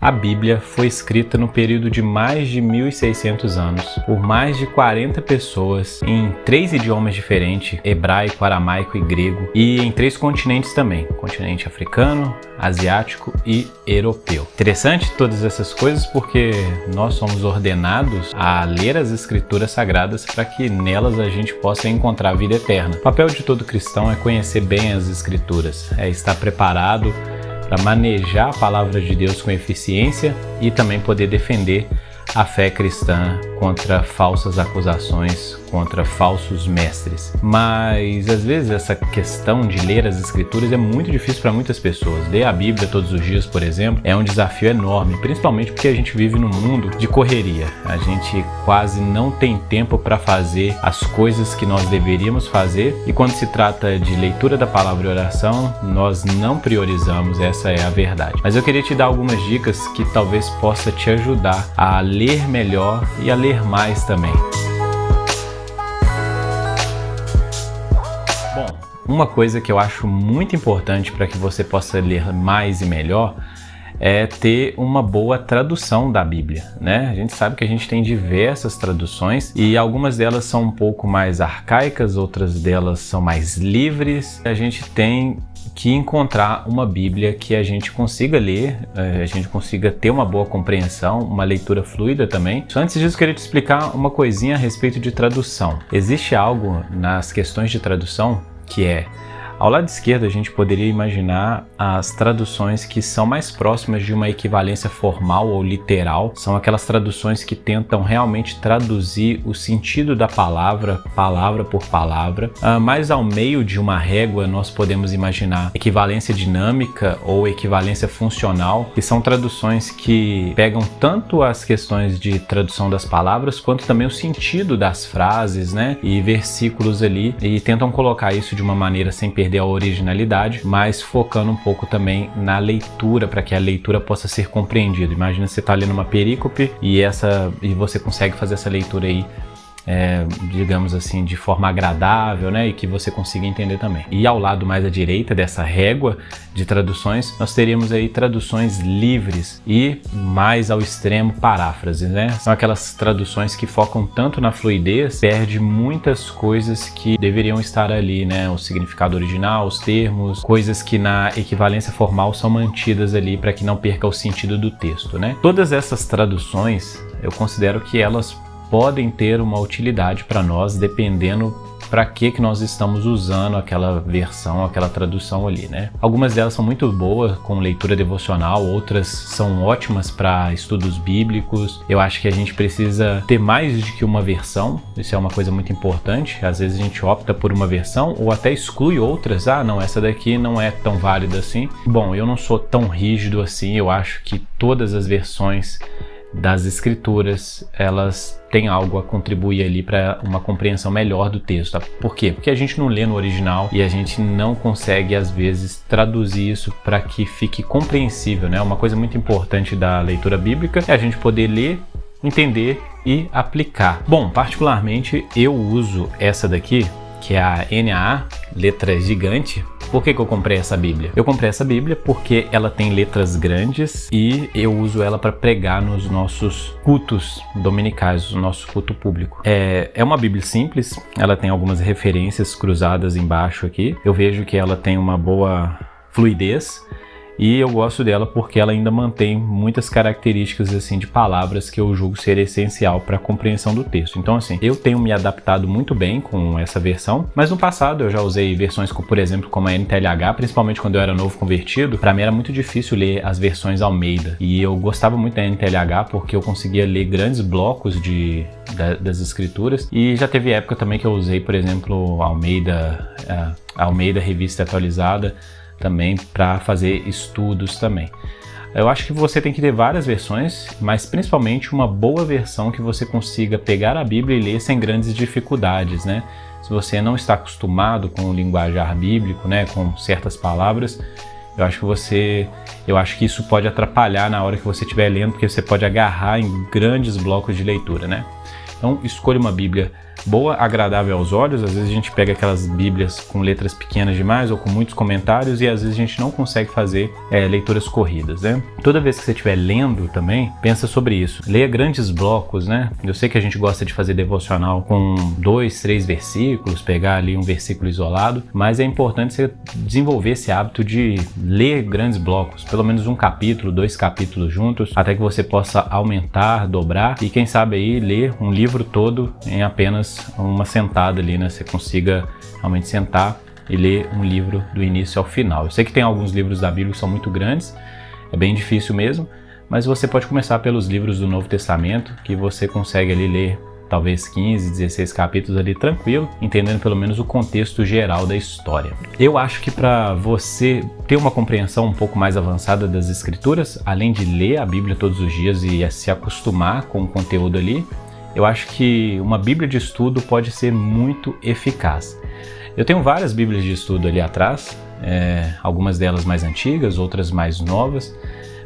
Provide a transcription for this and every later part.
A Bíblia foi escrita no período de mais de 1.600 anos, por mais de 40 pessoas, em 3 idiomas diferentes, hebraico, aramaico e grego, e em 3 continentes também, continente africano, asiático e europeu. Interessante todas essas coisas porque nós somos ordenados a ler as escrituras sagradas para que nelas a gente possa encontrar a vida eterna. O papel de todo cristão é conhecer bem as escrituras, é estar preparado para manejar a palavra de Deus com eficiência e também poder defender a fé cristã contra falsas acusações, contra falsos mestres. Mas às vezes essa questão de ler as escrituras é muito difícil para muitas pessoas. Ler a Bíblia todos os dias, por exemplo, é um desafio enorme, principalmente porque a gente vive num mundo de correria. A gente quase não tem tempo para fazer as coisas que nós deveríamos fazer, e quando se trata de leitura da palavra e oração, nós não priorizamos, essa é a verdade. Mas eu queria te dar algumas dicas que talvez possa te ajudar a ler melhor e a ler mais também. Bom, uma coisa que eu acho muito importante para que você possa ler mais e melhor é ter uma boa tradução da Bíblia, né? A gente sabe que a gente tem diversas traduções e algumas delas são um pouco mais arcaicas, outras delas são mais livres. A gente tem que encontrar uma Bíblia que a gente consiga ler, a gente consiga ter uma boa compreensão, uma leitura fluida também. Antes disso, eu queria te explicar uma coisinha a respeito de tradução. Existe algo nas questões de tradução que é: ao lado esquerdo a gente poderia imaginar as traduções que são mais próximas de uma equivalência formal ou literal. São aquelas traduções que tentam realmente traduzir o sentido da palavra, palavra por palavra. Mais ao meio de uma régua nós podemos imaginar equivalência dinâmica ou equivalência funcional, que são traduções que pegam tanto as questões de tradução das palavras quanto também o sentido das frases, né, e versículos ali, e tentam colocar isso de uma maneira sem perder a originalidade, mas focando um pouco também na leitura, para que a leitura possa ser compreendida. Imagina você está lendo uma perícope e você consegue fazer essa leitura aí, digamos assim, de forma agradável, né, e que você consiga entender também. E ao lado mais à direita dessa régua de traduções, nós teríamos aí traduções livres e mais ao extremo paráfrases, né? São aquelas traduções que focam tanto na fluidez, perde muitas coisas que deveriam estar ali, né? O significado original, os termos, coisas que na equivalência formal são mantidas ali para que não perca o sentido do texto, né? Todas essas traduções, eu considero que elas podem ter uma utilidade para nós, dependendo para que nós estamos usando aquela versão, aquela tradução ali, né? Algumas delas são muito boas com leitura devocional, outras são ótimas para estudos bíblicos. Eu acho que a gente precisa ter mais de que uma versão, isso é uma coisa muito importante. Às vezes a gente opta por uma versão ou até exclui outras. Não, essa daqui não é tão válida assim. Bom, eu não sou tão rígido assim, eu acho que todas as versões das escrituras, elas têm algo a contribuir ali para uma compreensão melhor do texto, tá? Por quê? Porque a gente não lê no original e a gente não consegue, às vezes, traduzir isso para que fique compreensível, né? Uma coisa muito importante da leitura bíblica é a gente poder ler, entender e aplicar. Bom, particularmente eu uso essa daqui, que é a NAA, letra gigante. Por que eu comprei essa Bíblia? Eu comprei essa Bíblia porque ela tem letras grandes e eu uso ela para pregar nos nossos cultos dominicais, no nosso culto público. É uma Bíblia simples, ela tem algumas referências cruzadas embaixo aqui. Eu vejo que ela tem uma boa fluidez e eu gosto dela porque ela ainda mantém muitas características assim de palavras que eu julgo ser essencial para a compreensão do texto. Então assim, eu tenho me adaptado muito bem com essa versão, mas no passado eu já usei versões, por exemplo, como a NTLH, principalmente quando eu era novo convertido. Para mim era muito difícil ler as versões Almeida e eu gostava muito da NTLH porque eu conseguia ler grandes blocos das escrituras, e já teve época também que eu usei, por exemplo, Almeida Revista Atualizada, também para fazer estudos também. Eu acho que você tem que ter várias versões, mas principalmente uma boa versão que você consiga pegar a Bíblia e ler sem grandes dificuldades, né? Se você não está acostumado com o linguajar bíblico, né, com certas palavras, eu acho que isso pode atrapalhar na hora que você estiver lendo, porque você pode agarrar em grandes blocos de leitura, né? Então, escolha uma Bíblia boa, agradável aos olhos. Às vezes a gente pega aquelas bíblias com letras pequenas demais ou com muitos comentários e às vezes a gente não consegue fazer leituras corridas, né? Toda vez que você estiver lendo também, pensa sobre isso. Leia grandes blocos, né? Eu sei que a gente gosta de fazer devocional com 2, 3 versículos, pegar ali um versículo isolado, mas é importante você desenvolver esse hábito de ler grandes blocos, pelo menos um capítulo, 2 capítulos juntos, até que você possa aumentar, dobrar e quem sabe aí ler um livro todo em apenas uma sentada ali, né? Você consiga realmente sentar e ler um livro do início ao final. Eu sei que tem alguns livros da Bíblia que são muito grandes, é bem difícil mesmo, mas você pode começar pelos livros do Novo Testamento, que você consegue ali ler talvez 15, 16 capítulos ali tranquilo, entendendo pelo menos o contexto geral da história. Eu acho que para você ter uma compreensão um pouco mais avançada das Escrituras, além de ler a Bíblia todos os dias e se acostumar com o conteúdo ali, eu acho que uma Bíblia de estudo pode ser muito eficaz. Eu tenho várias Bíblias de estudo ali atrás, algumas delas mais antigas, outras mais novas.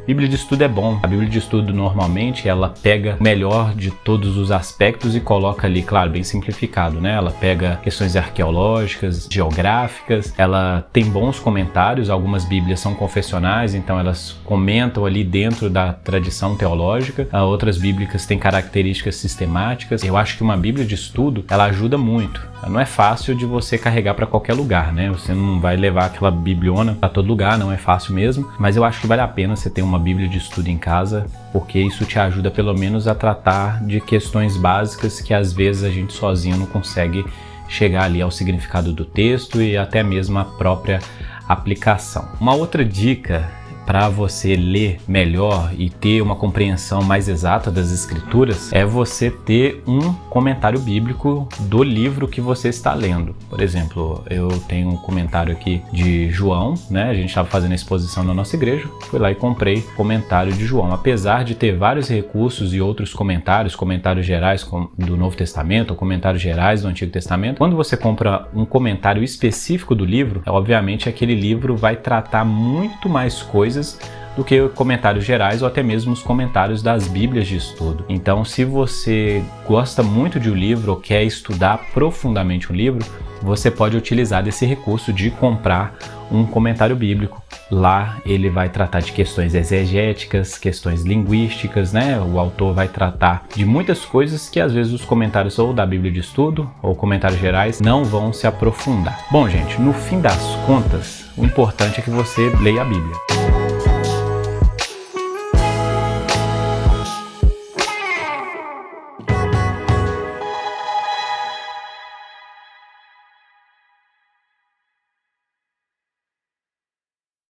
Bíblia de estudo é bom. A Bíblia de estudo normalmente ela pega o melhor de todos os aspectos e coloca ali, claro, bem simplificado, né? Ela pega questões arqueológicas, geográficas, ela tem bons comentários, algumas Bíblias são confessionais, então elas comentam ali dentro da tradição teológica, outras Bíblias têm características sistemáticas. Eu acho que uma Bíblia de estudo, ela ajuda muito. Não é fácil de você carregar para qualquer lugar, né? Você não vai levar aquela bibliona para todo lugar, não é fácil mesmo, mas eu acho que vale a pena você ter uma Bíblia de estudo em casa, porque isso te ajuda pelo menos a tratar de questões básicas que às vezes a gente sozinho não consegue chegar ali ao significado do texto e até mesmo a própria aplicação. Uma outra dica para você ler melhor e ter uma compreensão mais exata das Escrituras é você ter um comentário bíblico do livro que você está lendo. Por exemplo, eu tenho um comentário aqui de João, né? A gente estava fazendo a exposição na nossa igreja, fui lá e comprei o comentário de João. Apesar de ter vários recursos e outros comentários gerais do Novo Testamento ou comentários gerais do Antigo Testamento, quando você compra um comentário específico do livro, obviamente aquele livro vai tratar muito mais coisas do que comentários gerais ou até mesmo os comentários das Bíblias de estudo. Então, se você gosta muito de um livro ou quer estudar profundamente um livro, você pode utilizar desse recurso de comprar um comentário bíblico. Lá ele vai tratar de questões exegéticas, questões linguísticas, né? O autor vai tratar de muitas coisas que às vezes os comentários ou da Bíblia de estudo ou comentários gerais não vão se aprofundar. Bom, gente, no fim das contas, o importante é que você leia a Bíblia.